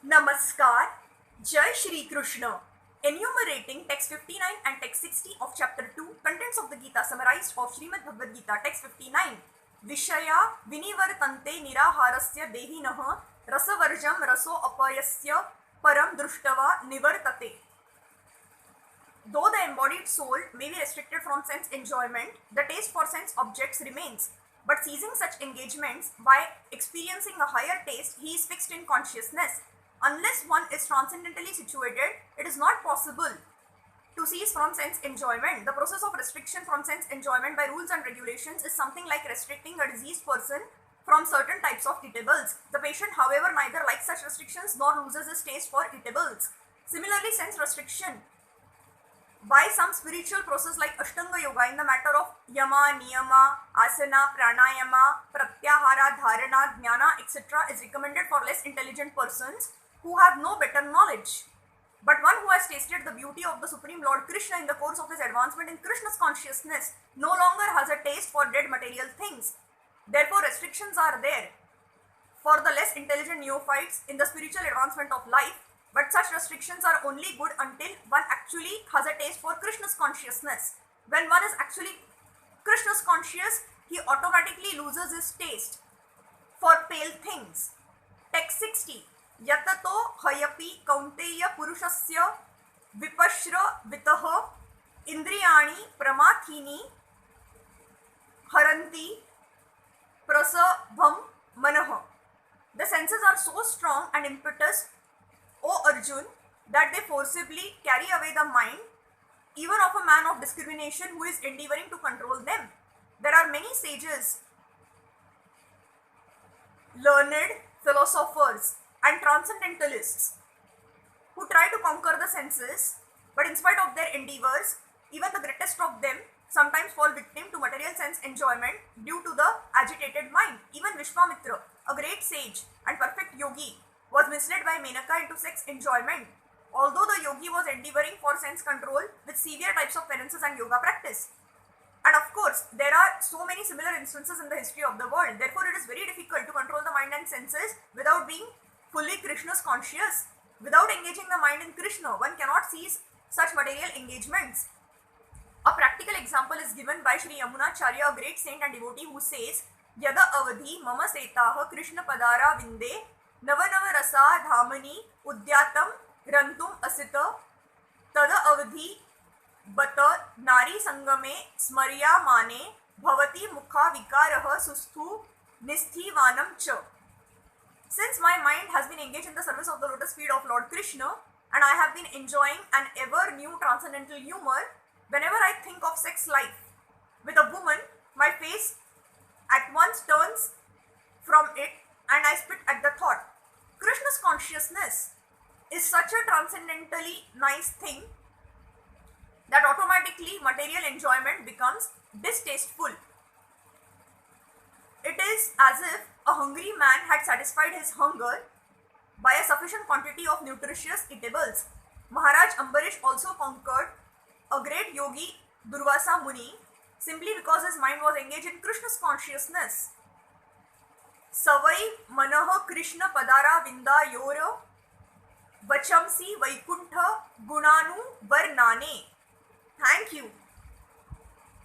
Namaskar, Jai Shri Krishna. Enumerating text 59 and text 60 of chapter 2, contents of the Gita summarized of Srimad Bhagavad-gita, text 59. Vishaya vinivartante niraharasya dehinah rasavarjam raso apayasya param drushtava nivartate. Though the embodied soul may be restricted from sense enjoyment, the taste for sense objects remains. But ceasing such engagements, by experiencing a higher taste, he is fixed in consciousness. Unless one is transcendentally situated, it is not possible to cease from sense enjoyment. The process of restriction from sense enjoyment by rules and regulations is something like restricting a diseased person from certain types of eatables. The patient, however, neither likes such restrictions nor loses his taste for eatables. Similarly, sense restriction by some spiritual process like Ashtanga Yoga in the matter of Yama, Niyama, Asana, Pranayama, Pratyahara, Dharana, Jnana, etc. is recommended for less intelligent persons who have no better knowledge. But one who has tasted the beauty of the Supreme Lord Krishna in the course of his advancement in Krishna's consciousness no longer has a taste for dead material things. Therefore, restrictions are there for the less intelligent neophytes in the spiritual advancement of life. But such restrictions are only good until one actually has a taste for Krishna's consciousness. When one is actually Krishna's conscious, he automatically loses his taste for pale things. Text 60. Yatato hayapi kaunteya purushasya vipashra vitaha indriyani pramathini haranti prasabham manaha. The senses are so strong and impetuous, O Arjun, that they forcibly carry away the mind, even of a man of discrimination who is endeavoring to control them. There are many sages, learned philosophers, and transcendentalists who try to conquer the senses, but in spite of their endeavors, even the greatest of them sometimes fall victim to material sense enjoyment due to the agitated mind. Even Vishwamitra, a great sage and perfect yogi, was misled by Menaka into sex enjoyment, although the yogi was endeavoring for sense control with severe types of penances and yoga practice. And of course, there are so many similar instances in the history of the world. Therefore, it is very difficult to control the mind and senses without being fully Krishna's conscious. Without engaging the mind in Krishna, one cannot cease such material engagements. A practical example is given by Sri Yamunacharya, a great saint and devotee, who says, Yada avadhi mama setaha Krishna padara vinde नवनव रसा धामनी उद्यातम रंतुम असित तद अवधि बत नारी संगमे स्मर्या माने भवति मुखा विकारः सुस्थु निस्थिवानम च. Since my mind has been engaged in the service of the lotus feet of Lord Krishna, and I have been enjoying an ever new transcendental humor, whenever I think of sex life with a woman, my face at once turns from it and I spit at the thought. Krishna's consciousness is such a transcendentally nice thing that automatically material enjoyment becomes distasteful. It is as if a hungry man had satisfied his hunger by a sufficient quantity of nutritious eatables. Maharaj Ambarish also conquered a great yogi, Durvasa Muni, simply because his mind was engaged in Krishna's consciousness. Savai manah Krishna padara vinda yor vachamsi vaikuntha gunanu varnane. Thank you.